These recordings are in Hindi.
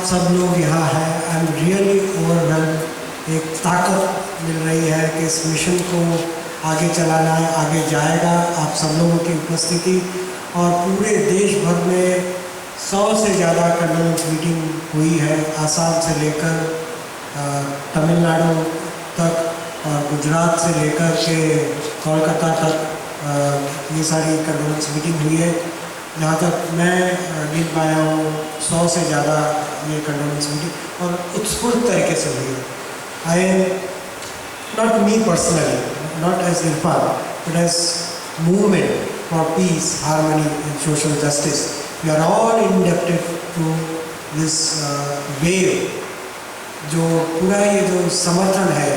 सब लोग यहाँ हैं। I am really overwhelm. एक ताकत मिल रही है कि इस मिशन को आगे चलाना है, आगे जाएगा। आप सब लोगों की उपस्थिति और पूरे देश भर में 100 से ज़्यादा कंडोलेंस मीटिंग हुई है, आसाम से लेकर तमिलनाडु तक और गुजरात से लेकर के कोलकाता तक ये सारी कंडोलेंस मीटिंग हुई है। जहाँ तक मैं गिन पाया हूँ 100 से ज़्यादा ये कंडोलेंस मीटिंग और उत्स्फूर्त तरीके से हुई है। I am not me personally, not as Irfan, but as movement for peace, harmony and social justice, we are all indebted to this wave. जो पूरा ये जो समर्थन है,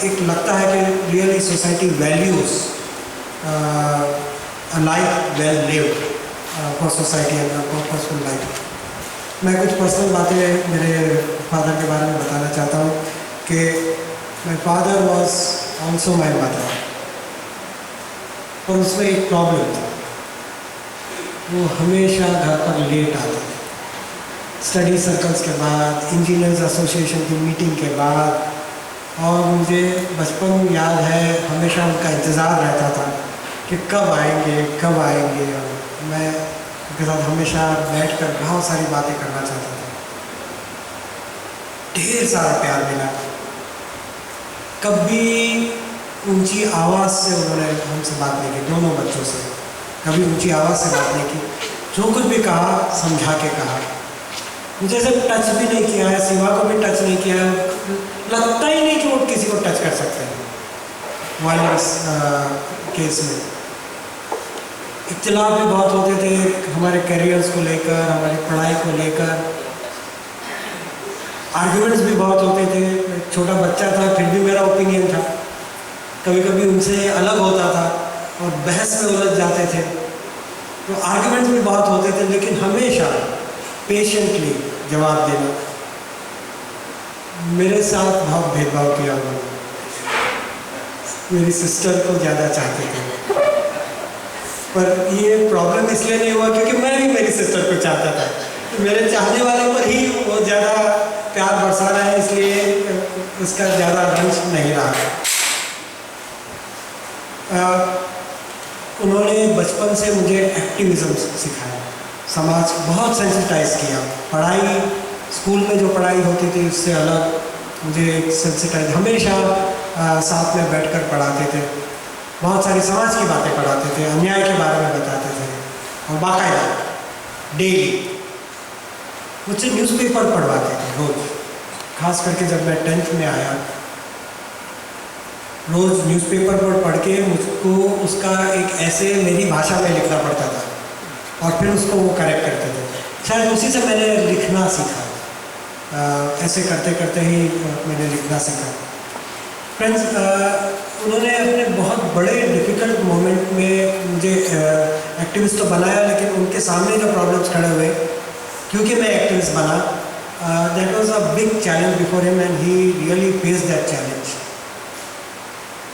एक लगता है कि really society values a life well lived for society and a purposeful life। मैं कुछ पर्सनल बातें मेरे फादर के बारे में बताना चाहता हूँ कि my father was also my mother, और उसमें एक प्रॉब्लम था, वो हमेशा घर पर लेट आते थे। स्टडी सर्कल्स के बाद, इंजीनियर्स एसोसिएशन की मीटिंग के बाद, और मुझे बचपन याद है हमेशा उनका इंतज़ार रहता था कि कब आएंगे कब आएंगे। और मैं उनके साथ हमेशा बैठकर बहुत सारी बातें करना चाहता था। ढेर सारा प्यार मिला। कभी ऊंची आवाज़ से उन्होंने हमसे बात नहीं की, दोनों बच्चों से कभी ऊंची आवाज़ से बात नहीं की। जो कुछ भी कहा समझा के कहा। मुझे सिर्फ टच भी नहीं किया है, सिवा को भी टच नहीं किया है। लगता ही नहीं कि वो किसी को टच कर सकते हैं वायलेंस केस में। इख्तिलाफ भी बहुत होते थे हमारे करियर्स को लेकर, हमारी पढ़ाई को लेकर। आर्ग्यूमेंट्स भी बहुत होते थे। एक छोटा बच्चा था, फिर भी मेरा ओपिनियन था। कभी कभी उनसे अलग होता था और बहस में उलझ जाते थे। तो आर्ग्यूमेंट्स भी बहुत होते थे, लेकिन हमेशा पेशेंटली जवाब देना। मेरे साथ बहुत भेदभाव किया उन्होंने। मेरी सिस्टर को ज़्यादा चाहते थे, पर ये प्रॉब्लम इसलिए नहीं हुआ क्योंकि मैं भी मेरी सिस्टर को चाहता था। मेरे चाहने वाले पर ही वो ज़्यादा प्यार बरसा रहा है, इसलिए उसका ज़्यादा रंज नहीं रहा। उन्होंने बचपन से मुझे एक्टिविज़म सिखाया, समाज बहुत सेंसिटाइज किया। पढ़ाई, स्कूल में जो पढ़ाई होती थी उससे अलग मुझे सेंसिटाइज, हमेशा साथ में बैठकर पढ़ाते थे। बहुत सारी समाज की बातें पढ़ाते थे, अन्याय के बारे में बताते थे, और बाकायदा डेली मुझसे न्यूज़पेपर पढ़वाते थे रोज़। खास करके जब मैं 10th में आया, रोज़ न्यूज़पेपर पर पढ़ के मुझको उसका एक ऐसे मेरी भाषा में लिखना पड़ता था, और फिर उसको वो करेक्ट करते थे। शायद उसी से मैंने लिखना सीखा। ऐसे करते करते ही मैंने लिखना सीखा। फ्रेंड्स, उन्होंने अपने बहुत बड़े डिफ़िकल्ट मोमेंट में मुझे एक्टिविस्ट तो बनाया, लेकिन उनके सामने जो प्रॉब्लम्स खड़े हुए, क्योंकि मैं एक्टिविस्ट बना, that was a big challenge before him, and he really faced that challenge.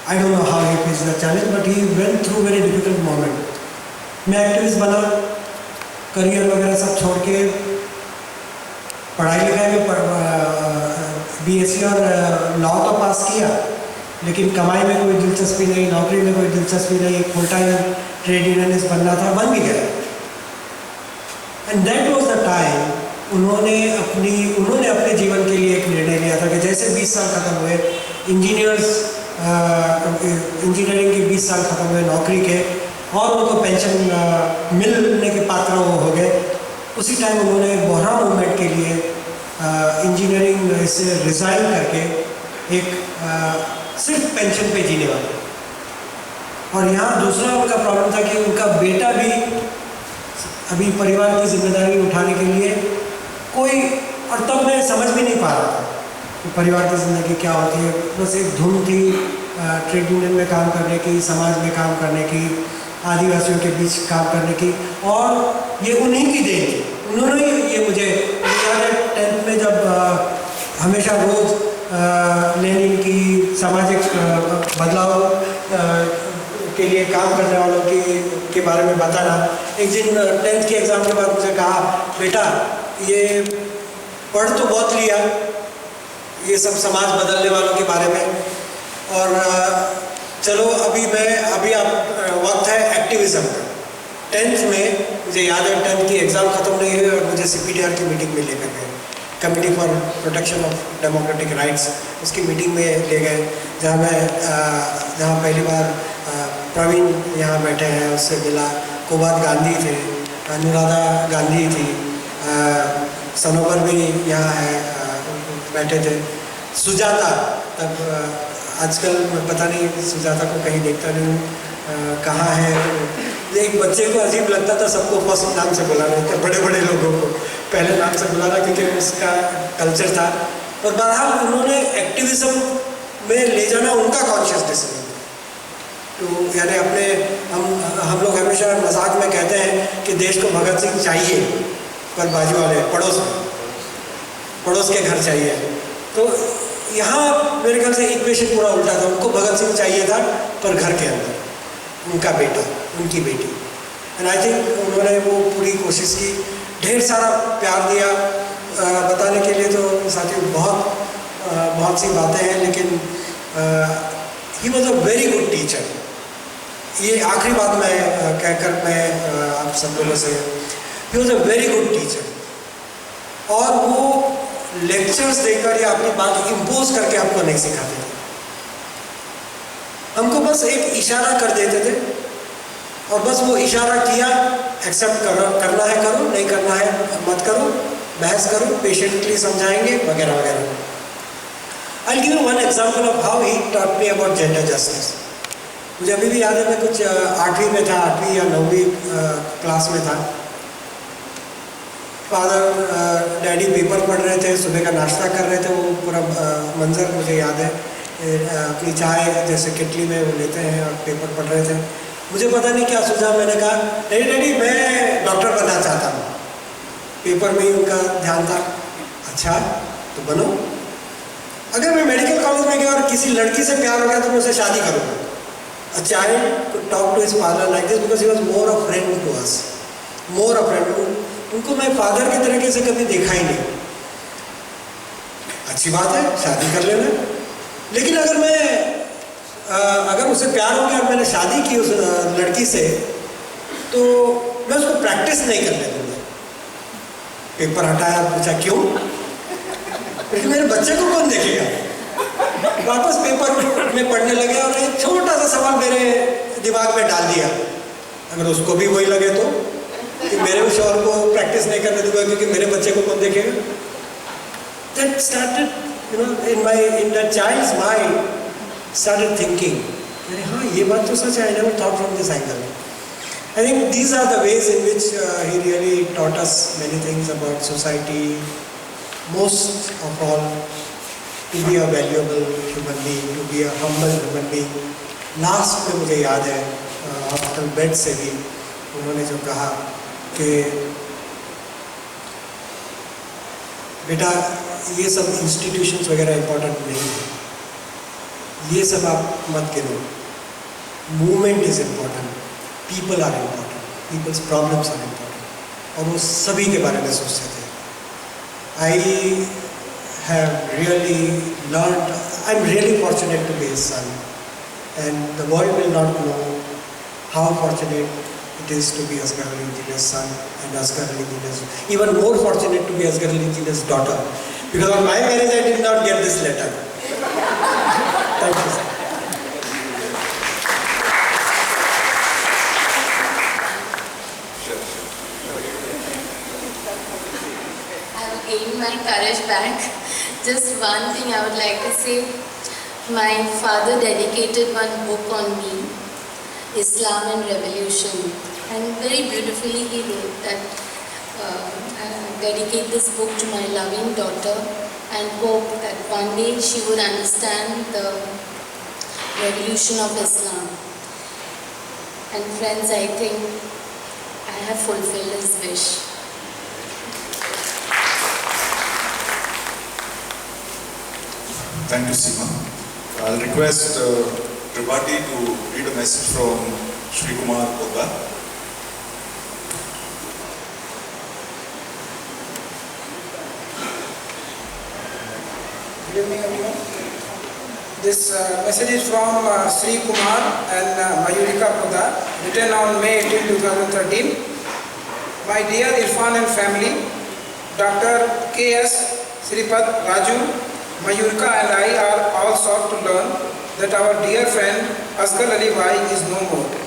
I don't know how he faced that challenge, but he went through very difficult moment. मैं एक्टिविस्ट बना, करियर वगैरह सब छोड़ के पढ़ाई लिखाई में BSc और लॉ तो पास किया, लेकिन कमाई में कोई दिलचस्पी नहीं, नौकरी में कोई दिलचस्पी नहीं। एक फुल टाइम ट्रेड यूनियनिस्ट बनना था, बन भी गया। And that was the time उन्होंने अपने जीवन के लिए एक निर्णय लिया था कि जैसे 20 साल ख़त्म हुए, इंजीनियरिंग के 20 साल ख़त्म हुए नौकरी के, और उनको पेंशन मिलने के पात्र वो हो गए। उसी टाइम उन्होंने बोहरा मूवमेंट के लिए इंजीनियरिंग से रिज़ाइन करके एक सिर्फ पेंशन पे जीने वाले। और यहाँ दूसरा उनका प्रॉब्लम था कि उनका बेटा भी अभी परिवार की जिम्मेदारी उठाने के लिए कोई, और तब मैं समझ भी नहीं पा रहा था कि परिवार की ज़िंदगी क्या होती है। बस एक धुन थी ट्रेड यूनियन में काम करने की, समाज में काम करने की, आदिवासियों के बीच काम करने की, और ये उन्हीं की देन थी। उन्होंने ये मुझे याद है 10th में जब हमेशा रोज़ लेनिन की सामाजिक बदलाव के लिए काम करने वालों के बारे में बताना। एक दिन 10th के एग्ज़ाम के बाद मुझे कहा, बेटा ये पढ़ तो बहुत लिया ये सब समाज बदलने वालों के बारे में, और चलो अभी आप वक्त है एक्टिविज़म का। 10th में मुझे याद है 10th की एग्ज़ाम ख़त्म नहीं हुई और मुझे CPDR की मीटिंग में लेकर गए, committee for protection of democratic rights, उसकी मीटिंग में ले गए, जहाँ पहली बार प्रवीण यहाँ बैठे हैं उससे मिला, कोबाद गांधी थे, अनुराधा गांधी थी, सनोवर भी यहाँ है बैठे थे, सुजाता, तब आजकल मैं पता नहीं सुजाता को कहीं देखता नहीं हूँ कहाँ है। एक बच्चे को अजीब लगता था सबको फर्स्ट नाम से बुलाना, तो बड़े बड़े लोगों को पहले नाम से बुलाना क्योंकि उसका कल्चर था। और बहरहाल उन्होंने एक्टिविज़म में ले जाना उनका कॉन्शियस डिसीजन। तो यानी अपने हम लोग हमेशा मजाक में कहते हैं कि देश को भगत सिंह चाहिए पर बाजू वाले पड़ोस के घर चाहिए। तो यहाँ मेरे ख्याल से इक्वेशन पूरा उल्टा था, उनको भगत सिंह चाहिए था पर घर के अंदर उनका बेटा उनकी बेटी। एंड आई थिंक उन्होंने वो पूरी कोशिश की, ढेर सारा प्यार दिया। बताने के लिए तो साथियों बहुत सी बातें हैं, लेकिन he was a very good teacher. ये आखिरी बात मैं कहकर मैं आप सब लोगों से, he was a very good teacher. और वो लेक्चर्स देकर या अपनी बात इम्पोज करके आपको नहीं सिखाते थे, हमको बस एक इशारा कर देते थे और बस वो इशारा किया, एक्सेप्ट करना है करो, नहीं करना है मत करो, बहस करो, पेशेंटली समझाएंगे वगैरह वगैरह। I give one example of how he taught me about gender justice. मुझे अभी भी याद है, मैं कुछ 8वीं में था, 8वीं या 9वीं क्लास में था। फादर डैडी पेपर पढ़ रहे थे, सुबह का नाश्ता कर रहे थे, वो पूरा मंजर मुझे याद है। अपनी चाय जैसे केटली में वो लेते हैं और पेपर पढ़ रहे थे। मुझे पता नहीं क्या सूझा, मैंने कहा नहीं डैडी मैं डॉक्टर बनना चाहता हूँ। पेपर में ही उनका ध्यान था। अच्छा तो बनो, अगर मैं मेडिकल कॉलेज में गया और किसी लड़की से प्यार हो गया तो मैं उससे शादी करूँगा। A child could talk to his father like this because he was more a friend to us, more a friend. उनको मैं फादर के तरीके से कभी देखा ही नहीं। अच्छी बात है, शादी कर लेना, लेकिन अगर उसे प्यार हो गया और मैंने शादी की उस लड़की से, तो मैं उसको प्रैक्टिस नहीं करने दूंगा। पेपर हटाया, पूछा क्यों, लेकिन मेरे बच्चे को कौन देखेगा। वापस पेपर में पढ़ने लगे और एक छोटा सा सवाल मेरे दिमाग में डाल दिया, अगर उसको भी वही लगे तो कि मेरे शौहर को प्रैक्टिस नहीं करने दूंगा क्योंकि मेरे बच्चे को कौन देखेगा। That started, in that child's mind started thinking, अरे हाँ ये बात तो सच है, I never thought from this angle. I think these are the ways in which he really taught us many things about society. Most of all, to be a valuable human being, to be a humble human being. Last में मुझे याद है हॉस्पिटल बेड से भी उन्होंने जो कहा कि बेटा ये सब इंस्टीट्यूशंस वगैरह इम्पोर्टेंट नहीं है, ये सब आप मत गिनो, movement is important, people are important, people's problems are important. और वो सभी के बारे में सोचते थे। आई have really learned, I'm really fortunate to be his son, and the world will not know how fortunate it is to be Asghar Ali Engineer's son and Asghar Ali Engineer's, even more fortunate to be Asghar Ali Engineer's daughter, because on my marriage I did not get this letter. Thank you, sir. I have gained my courage back. Just one thing I would like to say. My father dedicated one book on me, Islam and Revolution, and very beautifully he wrote that I dedicate this book to my loving daughter and hope that one day she would understand the revolution of Islam. And friends, I think I have fulfilled his wish. Thank you, Seema. I'll request Tripathi to read a message from Shri Kumar Poddar. Good evening, everyone. This message is from Sri Kumar and Mayurika Pradha, written on May 18, 2013. My dear Irfan and family, Dr. K.S. Sripad Raju, Mayurika and I are all shocked to learn that our dear friend Asghar Ali Bhai is no more.